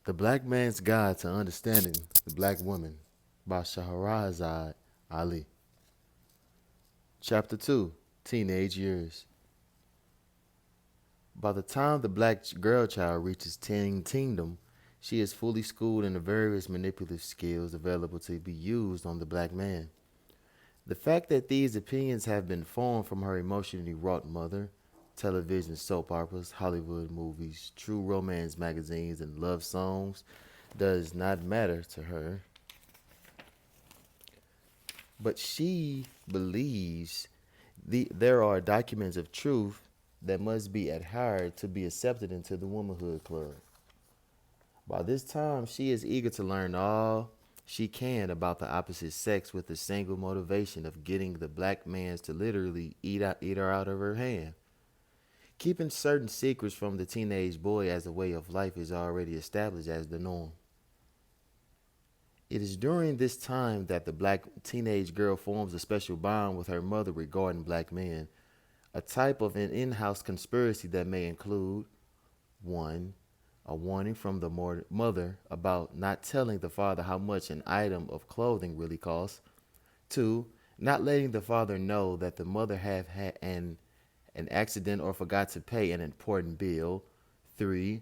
The Black Man's Guide to Understanding the Black Woman by Shahrazad Ali. Chapter 2 Teenage Years. By the time the black girl child reaches teendom, she is fully schooled in the various manipulative skills available to be used on the black man. The fact that these opinions have been formed from her emotionally wrought mother, television soap operas, Hollywood movies, true romance magazines, and love songs does not matter to her. But she believes there are documents of truth that must be adhered to be accepted into the womanhood club. By this time, she is eager to learn all she can about the opposite sex with the single motivation of getting the black man to literally eat her out of her hand. Keeping certain secrets from the teenage boy as a way of life is already established as the norm. It is during this time that the black teenage girl forms a special bond with her mother regarding black men, a type of an in-house conspiracy that may include 1. A warning from the mother about not telling the father how much an item of clothing really costs. 2. Not letting the father know that the mother have had an accident or forgot to pay an important bill. 3.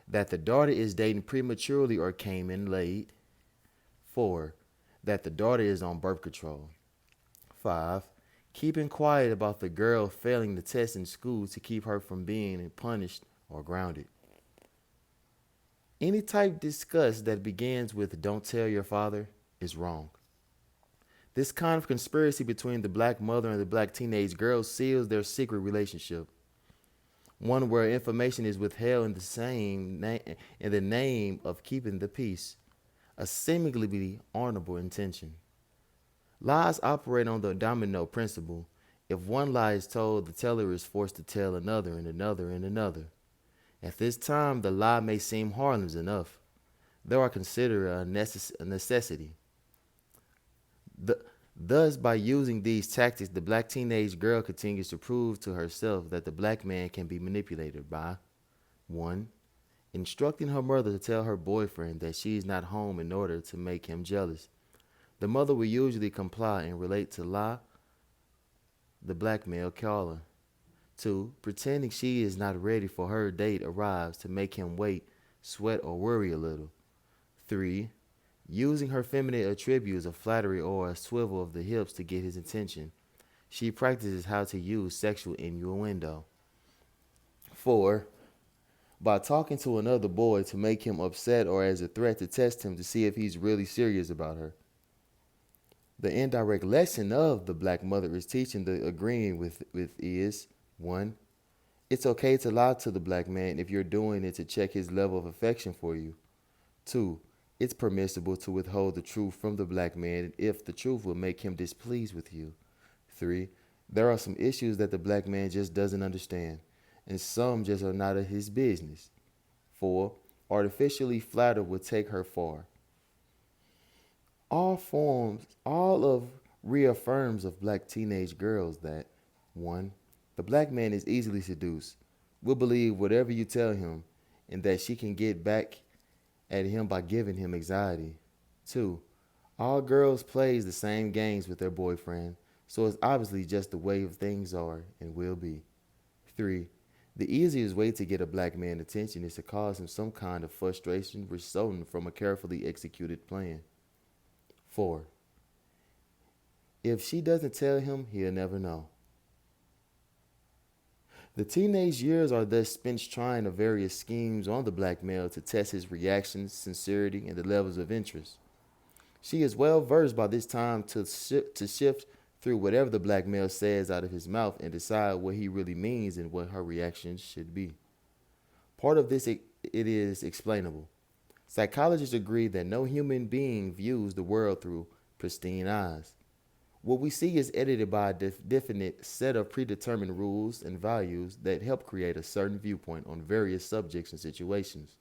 That the daughter is dating prematurely or came in late. 4. That the daughter is on birth control. 5. Keeping quiet about the girl failing the test in school to keep her from being punished or grounded. Any type discuss that begins with "don't tell your father" is wrong. This kind of conspiracy between the black mother and the black teenage girl seals their secret relationship, one where information is withheld in the name of keeping the peace, a seemingly honorable intention. Lies operate on the domino principle. If one lie is told, the teller is forced to tell another and another and another. At this time, the lie may seem harmless enough, though I consider it a necessity. The, Thus, by using these tactics, the black teenage girl continues to prove to herself that the black man can be manipulated by 1. Instructing her mother to tell her boyfriend that she is not home in order to make him jealous. The mother will usually comply and relate to lie the blackmail caller. 2. Pretending she is not ready for her date arrives to make him wait, sweat, or worry a little. 3. Using her feminine attributes of flattery or a swivel of the hips to get his attention. She practices how to use sexual innuendo. 4. By talking to another boy to make him upset or as a threat to test him to see if he's really serious about her. The indirect lesson of the black mother is teaching the agreeing with is 1. It's okay to lie to the black man if you're doing it to check his level of affection for you. 2. It's permissible to withhold the truth from the black man if the truth will make him displeased with you. 3. There are some issues that the black man just doesn't understand, and some just are not of his business. 4. Artificially flatter will take her far. All of reaffirms of black teenage girls that 1. The black man is easily seduced, will believe whatever you tell him, and that she can get back at him by giving him anxiety. 2. All girls plays the same games with their boyfriend, so it's obviously just the way of things are and will be. 3. The easiest way to get a black man's attention is to cause him some kind of frustration resulting from a carefully executed plan. 4. If she doesn't tell him, he'll never know. The teenage years are thus spent trying the various schemes on the black male to test his reactions, sincerity, and the levels of interest. She is well versed by this time to shift through whatever the black male says out of his mouth and decide what he really means and what her reactions should be. Part of this, it is explainable. Psychologists agree that no human being views the world through pristine eyes. What we see is edited by a definite set of predetermined rules and values that help create a certain viewpoint on various subjects and situations.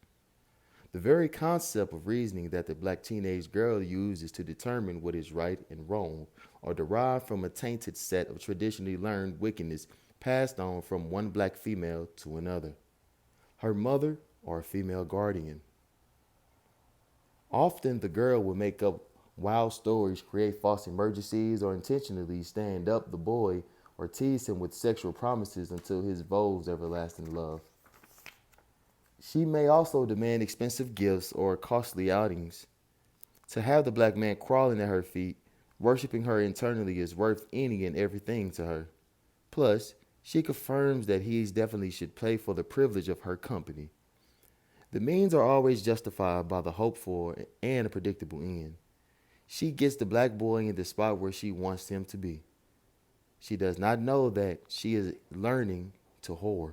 The very concept of reasoning that the black teenage girl uses to determine what is right and wrong are derived from a tainted set of traditionally learned wickedness passed on from one black female to another, her mother or a female guardian. Often the girl will make up wild stories, create false emergencies, or intentionally stand up the boy or tease him with sexual promises until his vows everlasting love. She may also demand expensive gifts or costly outings. To have the black man crawling at her feet, worshiping her internally is worth any and everything to her. Plus, she confirms that he definitely should pay for the privilege of her company. The means are always justified by the hope for and a predictable end. She gets the black boy in the spot where she wants him to be. She does not know that she is learning to whore.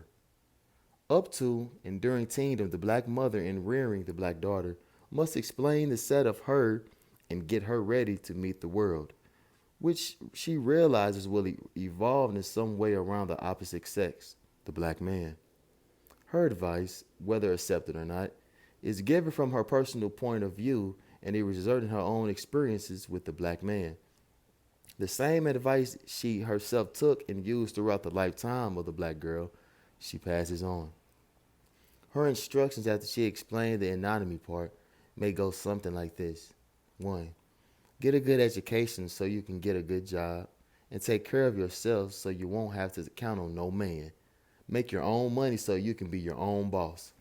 Up to and during teendom, the black mother in rearing the black daughter must explain the set of her and get her ready to meet the world, which she realizes will evolve in some way around the opposite sex, the black man. Her advice, whether accepted or not, is given from her personal point of view and it results in her own experiences with the black man. The same advice she herself took and used throughout the lifetime of the black girl, she passes on. Her instructions after she explained the anatomy part may go something like this. 1. Get a good education so you can get a good job and take care of yourself so you won't have to count on no man. Make your own money so you can be your own boss.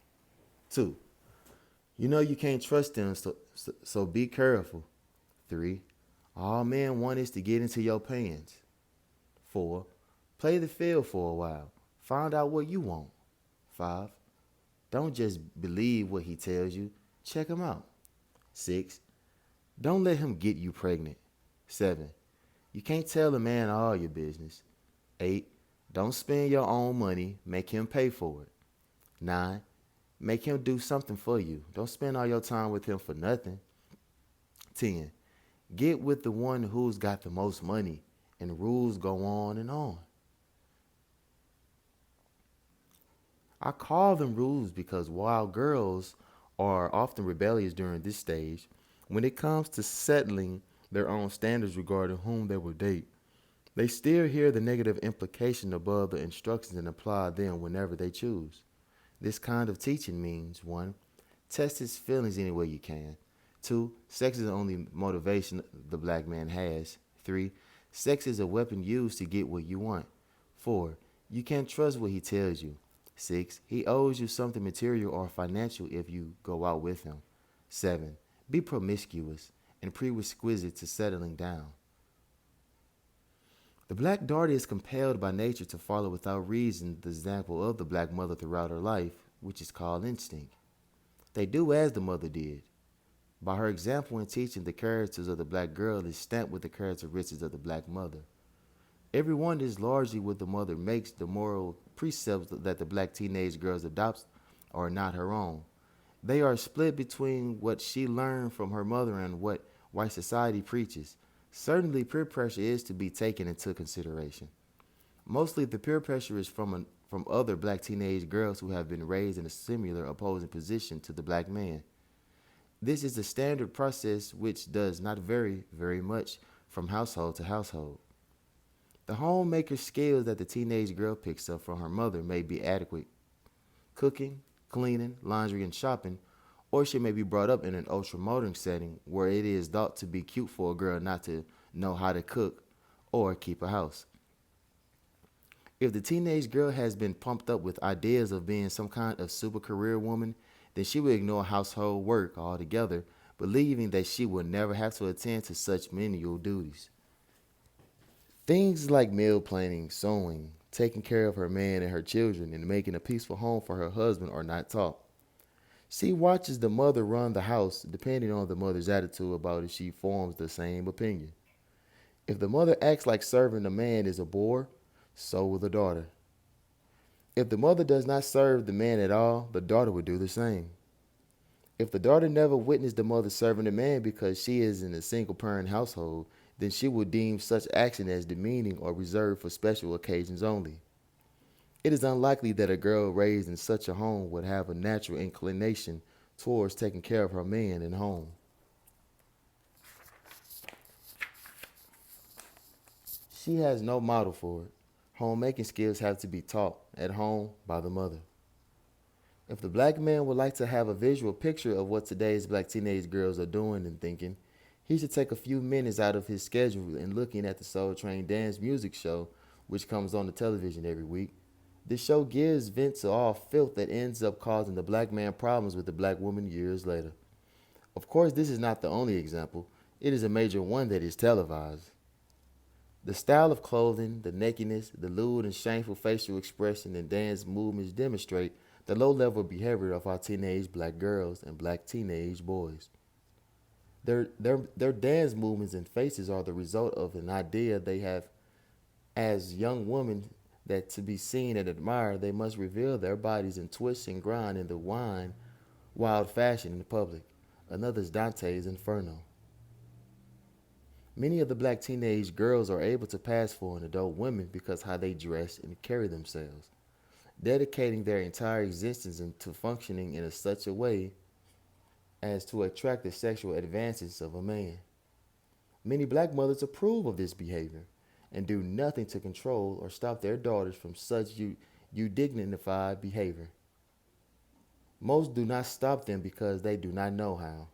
2. You know you can't trust them, so be careful. 3. All men want is to get into your pants. 4. Play the field for a while. Find out what you want. 5. Don't just believe what he tells you. Check him out. 6. Don't let him get you pregnant. 7. You can't tell a man all your business. 8. Don't spend your own money. Make him pay for it. 9. Make him do something for you. Don't spend all your time with him for nothing. 10. Get with the one who's got the most money, and rules go on and on. I call them rules because while girls are often rebellious during this stage, when it comes to settling their own standards regarding whom they will date, they still hear the negative implication above the instructions and apply them whenever they choose. This kind of teaching means 1. Test his feelings any way you can. 2. Sex is the only motivation the black man has. 3. Sex is a weapon used to get what you want. 4. You can't trust what he tells you. 6. He owes you something material or financial if you go out with him. 7. Be promiscuous and prerequisite to settling down. The black daughter is compelled by nature to follow without reason the example of the black mother throughout her life, which is called instinct. They do as the mother did. By her example in teaching, the characters of the black girl is stamped with the characteristics of the black mother. Everyone is largely what the mother makes the moral precepts that the black teenage girls adopt are not her own. They are split between what she learned from her mother and what white society preaches. Certainly, peer pressure is to be taken into consideration. Mostly, the peer pressure is from other black teenage girls who have been raised in a similar opposing position to the black man. This is a standard process which does not vary very much from household to household. The homemaker skills that the teenage girl picks up from her mother may be adequate. Cooking, cleaning, laundry, and shopping, or she may be brought up in an ultra-modern setting where it is thought to be cute for a girl not to know how to cook or keep a house. If the teenage girl has been pumped up with ideas of being some kind of super career woman, then she will ignore household work altogether, believing that she will never have to attend to such menial duties. Things like meal planning, sewing, taking care of her man and her children, and making a peaceful home for her husband are not taught. She watches the mother run the house, depending on the mother's attitude about it, she forms the same opinion. If the mother acts like serving the man is a bore, so will the daughter. If the mother does not serve the man at all, the daughter will do the same. If the daughter never witnessed the mother serving the man because she is in a single parent household, then she will deem such action as demeaning or reserved for special occasions only. It is unlikely that a girl raised in such a home would have a natural inclination towards taking care of her man and home. She has no model for it. Homemaking skills have to be taught at home by the mother. If the black man would like to have a visual picture of what today's black teenage girls are doing and thinking, he should take a few minutes out of his schedule and looking at the Soul Train Dance Music Show, which comes on the television every week. This show gives vent to all filth that ends up causing the black man problems with the black woman years later. Of course, this is not the only example. It is a major one that is televised. The style of clothing, the nakedness, the lewd and shameful facial expression and dance movements demonstrate the low level behavior of our teenage black girls and black teenage boys. Their dance movements and faces are the result of an idea they have as young women that to be seen and admired, they must reveal their bodies and twist and grind in the wild fashion in public. Another's Dante's Inferno. Many of the black teenage girls are able to pass for an adult women because how they dress and carry themselves, dedicating their entire existence into functioning in such a way as to attract the sexual advances of a man. Many black mothers approve of this behavior and do nothing to control or stop their daughters from such dignified behavior. Most do not stop them because they do not know how.